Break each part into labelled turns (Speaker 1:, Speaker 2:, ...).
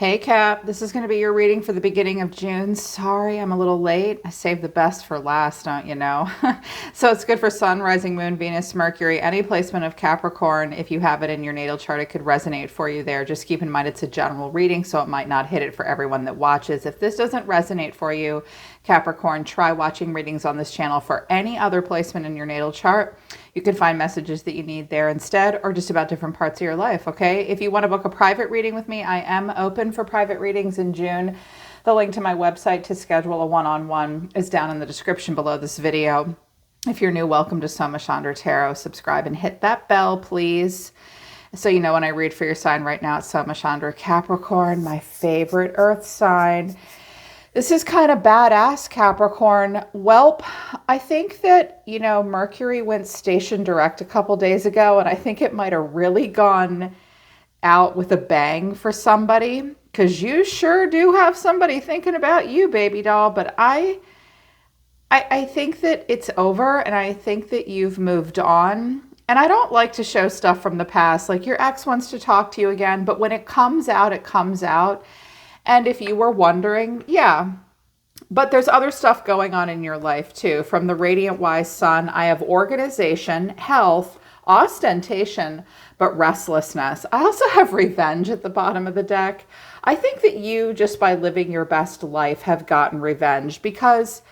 Speaker 1: Hey Cap, this is going to be your reading for the beginning of June. Sorry, I'm a little late. I saved the best for last, don't you know? So it's good for Sun, Rising Moon, Venus, Mercury, any placement of Capricorn. If you have it in your natal chart, it could resonate for you there. Just keep in mind it's a general reading, so it might not hit it for everyone that watches. If this doesn't resonate for you, Capricorn, try watching readings on this channel for any other placement in your natal chart. You can find messages that you need there instead, or just about different parts of your life, okay? If you want to book a private reading with me, I am open for private readings in June. The link to my website to schedule a one-on-one is down in the description below this video. If you're new, welcome to Soma Chandra Tarot. Subscribe and hit that bell, please. So you know when I read for your sign right now, it's Soma Chandra Capricorn, my favorite earth sign. This is kind of badass, Capricorn. Welp, I think that, Mercury went station direct a couple days ago, and I think it might have really gone out with a bang for somebody, because you sure do have somebody thinking about you, baby doll. But I think that it's over, and I think that you've moved on. And I don't like to show stuff from the past, like your ex wants to talk to you again, but when it comes out, it comes out. And if you were wondering, yeah, but there's other stuff going on in your life too. From the Radiant Wise Sun, I have organization, health, ostentation, but restlessness. I also have revenge at the bottom of the deck. I think that you, just by living your best life, have gotten revenge, because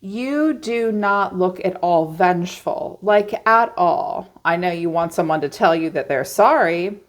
Speaker 1: you do not look at all vengeful, like at all. I know you want someone to tell you that they're sorry,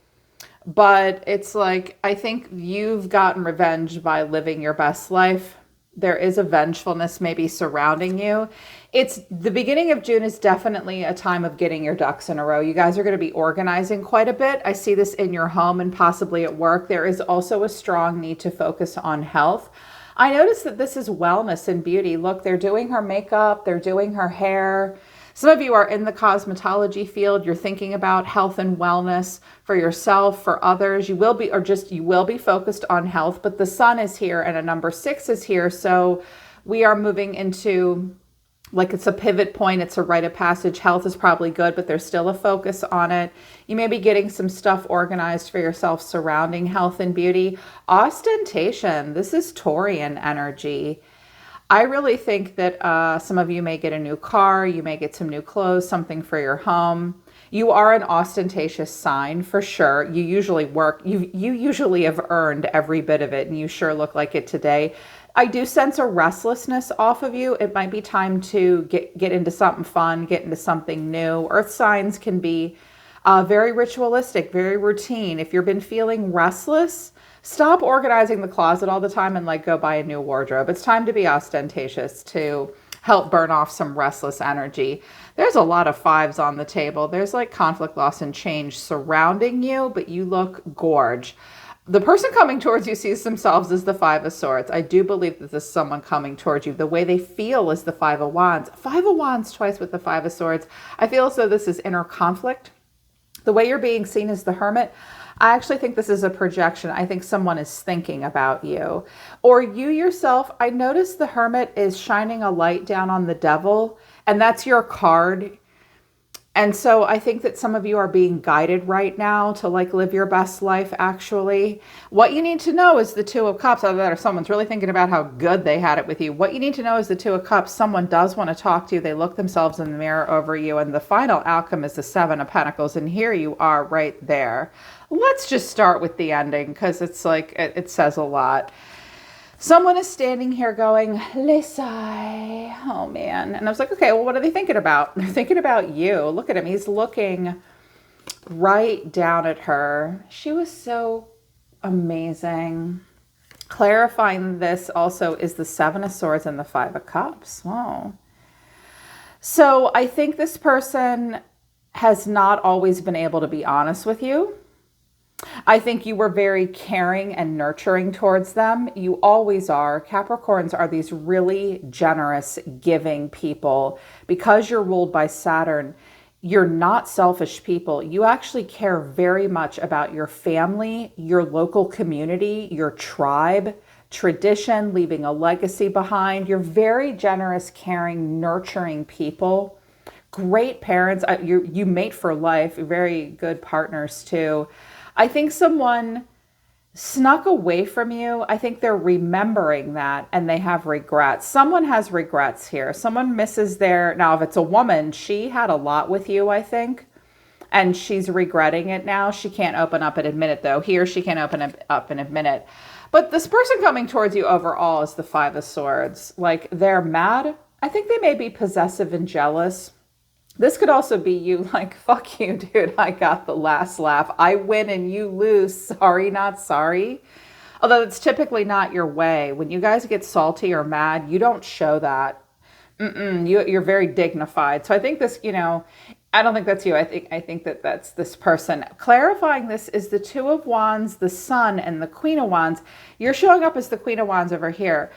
Speaker 1: but it's like, I think you've gotten revenge by living your best life. There is a vengefulness maybe surrounding you. It's the beginning of June is definitely a time of getting your ducks in a row. You guys are going to be organizing quite a bit. I see this in your home and possibly at work. There is also a strong need to focus on health. I noticed that this is wellness and beauty. Look, they're doing her makeup. They're doing her hair. Some of you are in the cosmetology field. You're thinking about health and wellness for yourself, for others. You will be focused on health, but the sun is here and a number 6 is here. So we are moving into, like, it's a pivot point. It's a rite of passage. Health is probably good, but there's still a focus on it. You may be getting some stuff organized for yourself surrounding health and beauty. Ostentation. This is Taurian energy. I really think that some of you may get a new car, you may get some new clothes, something for your home. You are an ostentatious sign for sure. You usually you usually have earned every bit of it, and you sure look like it today. I do sense a restlessness off of you. It might be time to get into something fun, get into something new. Earth signs can be very ritualistic, very routine. If you've been feeling restless, stop organizing the closet all the time and go buy a new wardrobe. It's time to be ostentatious to help burn off some restless energy. There's a lot of 5s on the table. There's conflict, loss, and change surrounding you, but you look gorge. The person coming towards you sees themselves as the 5 of Swords. I do believe that this is someone coming towards you. The way they feel is the 5 of Wands. 5 of Wands twice with the 5 of Swords. I feel as though this is inner conflict. The way you're being seen as the Hermit, I actually think this is a projection. I think someone is thinking about you. Or you yourself, I notice the Hermit is shining a light down on the Devil, and that's your card. And so I think that some of you are being guided right now to live your best life, actually. What you need to know is the 2 of Cups. Either that or someone's really thinking about how good they had it with you. What you need to know is the 2 of Cups. Someone does want to talk to you. They look themselves in the mirror over you. And the final outcome is the 7 of Pentacles. And here you are right there. Let's just start with the ending, because it's it says a lot. Someone is standing here going, Lesai. Oh, man. And I was like, okay, well, what are they thinking about? They're thinking about you. Look at him. He's looking right down at her. She was so amazing. Clarifying this also is the 7 of Swords and the 5 of Cups. Wow. So I think this person has not always been able to be honest with you. I think you were very caring and nurturing towards them. You always are. Capricorns are these really generous, giving people. Because you're ruled by Saturn, you're not selfish people. You actually care very much about your family, your local community, your tribe, tradition, leaving a legacy behind. You're very generous, caring, nurturing people. Great parents. You mate for life. Very good partners too. I think someone snuck away from you. I think they're remembering that and they have regrets. Someone has regrets here. Someone misses their, now if it's a woman, she had a lot with you, I think, and she's regretting it now. She can't open up and admit it though. He or she can't open it up and admit it. But this person coming towards you overall is the Five of Swords. Like, they're mad. I think they may be possessive and jealous. This could also be you like, fuck you, dude. I got the last laugh. I win and you lose. Sorry, not sorry. Although it's typically not your way. When you guys get salty or mad, you don't show that. You're very dignified. So I think this, I don't think that's you. I think that that's this person. Clarifying this is the Two of Wands, the Sun, and the Queen of Wands. You're showing up as the Queen of Wands over here.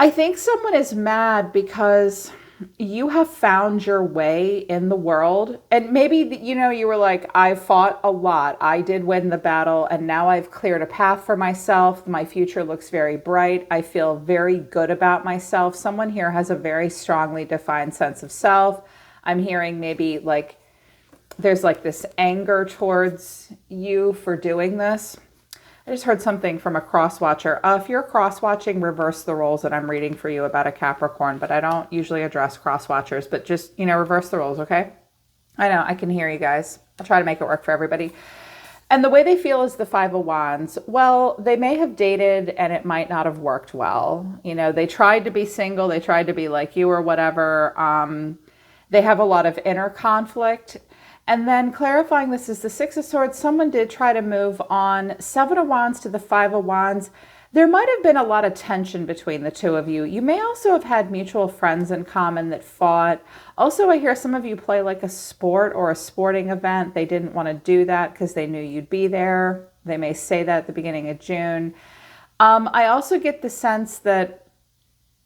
Speaker 1: I think someone is mad because you have found your way in the world. And maybe, you were like, I fought a lot. I did win the battle. And now I've cleared a path for myself. My future looks very bright. I feel very good about myself. Someone here has a very strongly defined sense of self. I'm hearing maybe like there's like this anger towards you for doing this. I just heard something from a cross-watcher. If you're cross-watching, reverse the roles that I'm reading for you about a Capricorn, but I don't usually address cross-watchers, but just, reverse the roles, okay? I know, I can hear you guys. I'll try to make it work for everybody. And the way they feel is the Five of Wands. Well, they may have dated and it might not have worked well. They tried to be single. They tried to be like you or whatever. They have a lot of inner conflict. And then clarifying this is the Six of Swords. Someone did try to move on. Seven of Wands to the Five of Wands. There might have been a lot of tension between the two of you. You may also have had mutual friends in common that fought. Also, I hear some of you play like a sport or a sporting event. They didn't want to do that because they knew you'd be there. They may say that at the beginning of June. I also get the sense that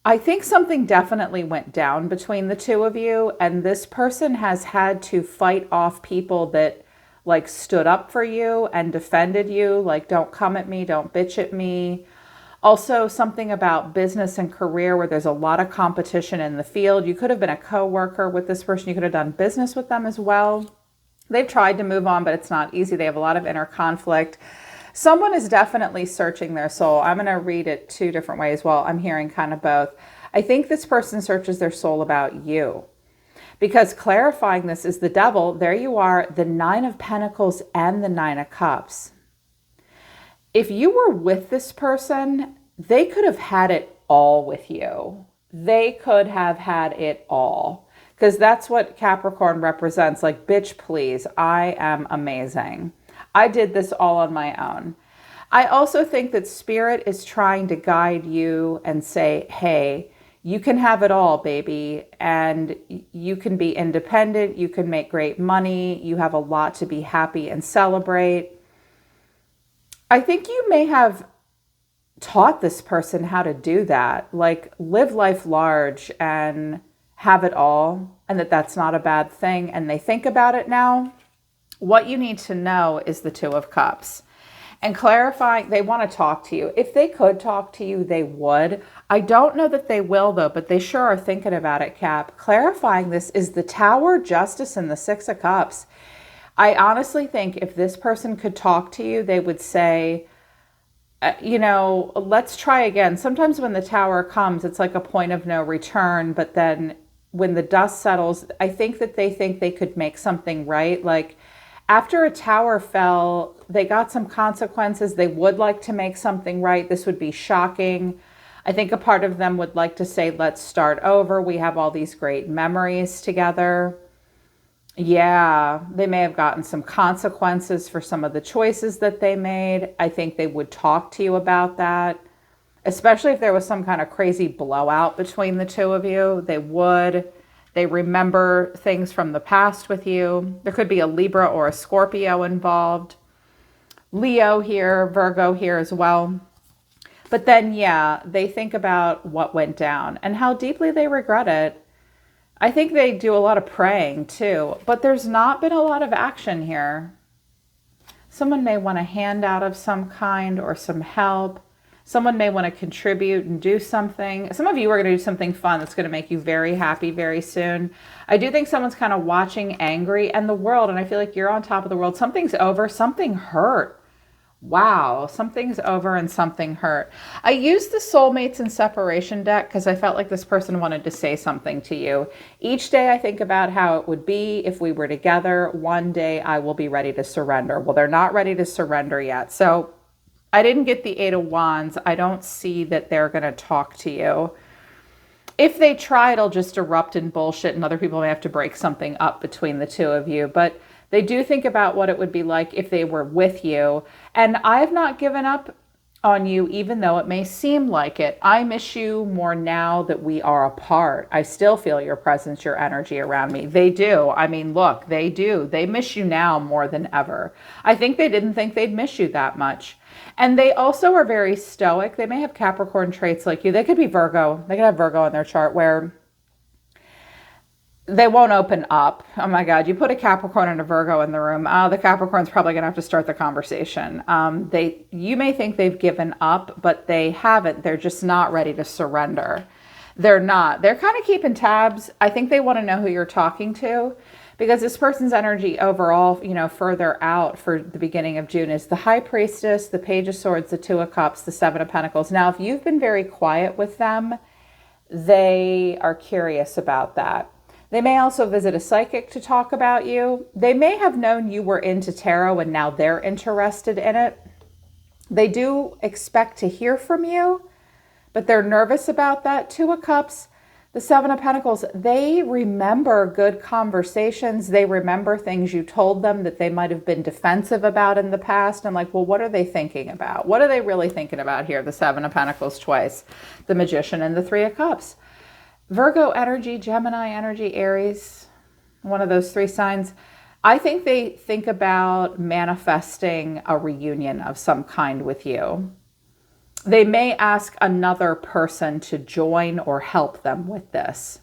Speaker 1: I think something definitely went down between the two of you, and this person has had to fight off people that like stood up for you and defended you, like don't come at me, don't bitch at me. Also something about business and career where there's a lot of competition in the field. You could have been a coworker with this person. You could have done business with them as well. They've tried to move on, but it's not easy. They have a lot of inner conflict. Someone is definitely searching their soul. I'm going to read it two different ways. Well, I'm hearing kind of both. I think this person searches their soul about you because clarifying this is the Devil. There you are, the Nine of Pentacles and the Nine of Cups. If you were with this person, they could have had it all with you. They could have had it all because that's what Capricorn represents. Like, bitch, please, I am amazing. I did this all on my own. I also think that Spirit is trying to guide you and say, hey, you can have it all, baby. And you can be independent. You can make great money. You have a lot to be happy and celebrate. I think you may have taught this person how to do that. Like, live life large and have it all. And that's not a bad thing. And they think about it now. What you need to know is the Two of Cups. And clarifying, they want to talk to you. If they could talk to you, they would. I don't know that they will, though, but they sure are thinking about it, Cap. Clarifying this is the Tower, Justice, and the Six of Cups. I honestly think if this person could talk to you, they would say, let's try again. Sometimes when the Tower comes, it's like a point of no return. But then when the dust settles, I think that they think they could make something right. Like, after a tower fell, they got some consequences. They would like to make something right. This would be shocking. I think a part of them would like to say, let's start over. We have all these great memories together. Yeah, they may have gotten some consequences for some of the choices that they made. I think they would talk to you about that, especially if there was some kind of crazy blowout between the two of you. They would. They remember things from the past with you. There could be a Libra or a Scorpio involved. Leo here, Virgo here as well. But then, yeah, they think about what went down and how deeply they regret it. I think they do a lot of praying too, but there's not been a lot of action here. Someone may want a handout of some kind or some help. Someone may want to contribute and do something. Some of you are going to do something fun that's going to make you very happy very soon. I do think someone's kind of watching angry and the world, and I feel like you're on top of the world. Something's over. Something hurt. Wow, something's over and something hurt. I used the soulmates and separation deck because I felt like this person wanted to say something to you. Each day I think about how it would be if we were together. One day I will be ready to surrender. Well, they're not ready to surrender yet. So I didn't get the Eight of Wands. I don't see that they're going to talk to you. If they try, it'll just erupt in bullshit and other people may have to break something up between the two of you. But they do think about what it would be like if they were with you. And I've not given up on you, even though it may seem like it. I miss you more now that we are apart. I still feel your presence, your energy around me. They do. I mean, look, they do. They miss you now more than ever. I think they didn't think they'd miss you that much. And they also are very stoic. They may have Capricorn traits like you. They could be Virgo. They could have Virgo in their chart where they won't open up. Oh my God, you put a Capricorn and a Virgo in the room. The Capricorn's probably going to have to start the conversation. You may think they've given up, but they haven't. They're just not ready to surrender. They're not. They're kind of keeping tabs. I think they want to know who you're talking to because this person's energy overall, further out for the beginning of June is the High Priestess, the Page of Swords, the Two of Cups, the Seven of Pentacles. Now, if you've been very quiet with them, they are curious about that. They may also visit a psychic to talk about you. They may have known you were into tarot and now they're interested in it. They do expect to hear from you, but they're nervous about that. Two of Cups, the Seven of Pentacles, they remember good conversations. They remember things you told them that they might have been defensive about in the past. And like, well, what are they thinking about? What are they really thinking about here? The Seven of Pentacles twice, the Magician and the Three of Cups. Virgo energy, Gemini energy, Aries, one of those three signs. I think they think about manifesting a reunion of some kind with you. They may ask another person to join or help them with this.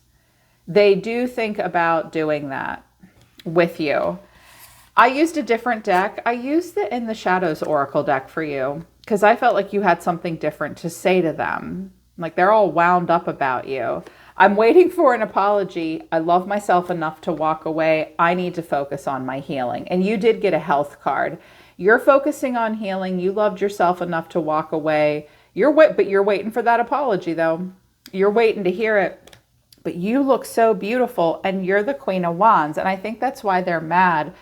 Speaker 1: They do think about doing that with you. I used a different deck. I used the In the Shadows Oracle deck for you because I felt like you had something different to say to them. Like they're all wound up about you. I'm waiting for an apology. I love myself enough to walk away. I need to focus on my healing. And you did get a health card. You're focusing on healing. You loved yourself enough to walk away. But you're waiting for that apology though. You're waiting to hear it. But you look so beautiful and you're the Queen of Wands. And I think that's why they're mad.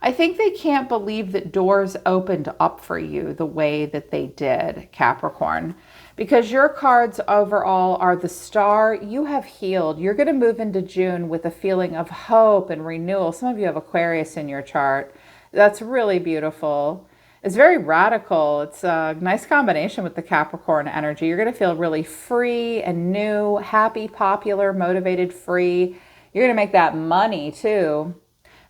Speaker 1: I think they can't believe that doors opened up for you the way that they did, Capricorn. Because your cards overall are the Star. You have healed. You're going to move into June with a feeling of hope and renewal. Some of you have Aquarius in your chart. That's really beautiful. It's very radical. It's a nice combination with the Capricorn energy. You're going to feel really free and new, happy, popular, motivated, free. You're going to make that money too.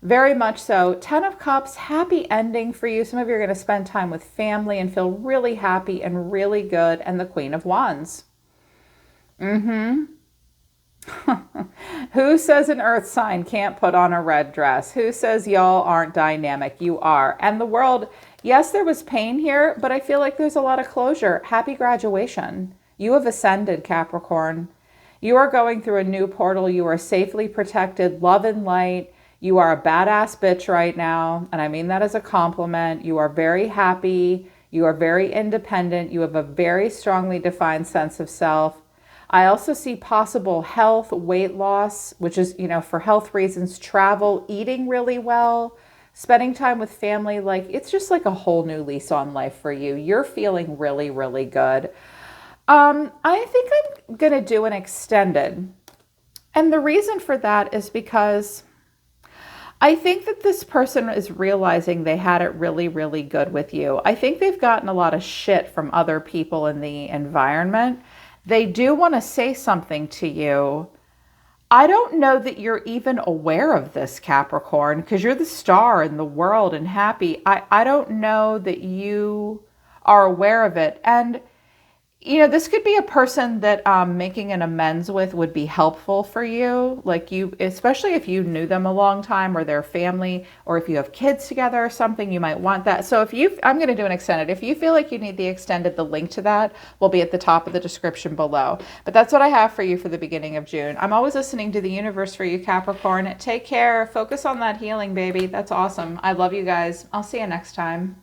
Speaker 1: Very much so. 10 of Cups, happy ending for you. Some of you are going to spend time with family and feel really happy and really good. And the Queen of Wands. Who says an earth sign can't put on a red dress? Who says y'all aren't dynamic? You are. And the world, yes, there was pain here, but I feel like there's a lot of closure. Happy graduation. You have ascended, Capricorn. You are going through a new portal. You are safely protected, love and light. You are a badass bitch right now, and I mean that as a compliment. You are very happy. You are very independent. You have a very strongly defined sense of self. I also see possible health, weight loss, which is, for health reasons, travel, eating really well, spending time with family. Like, it's just like a whole new lease on life for you. You're feeling really, really good. I think I'm going to do an extended. And the reason for that is because I think that this person is realizing they had it really, really good with you. I think they've gotten a lot of shit from other people in the environment. They do want to say something to you. I don't know that you're even aware of this, Capricorn, because you're the star in the world and happy. I don't know that you are aware of it. And this could be a person that making an amends with would be helpful for you. Like especially if you knew them a long time or their family, or if you have kids together or something, you might want that. So I'm going to do an extended. If you feel like you need the extended, the link to that will be at the top of the description below. But that's what I have for you for the beginning of June. I'm always listening to the universe for you, Capricorn. Take care. Focus on that healing, baby. That's awesome. I love you guys. I'll see you next time.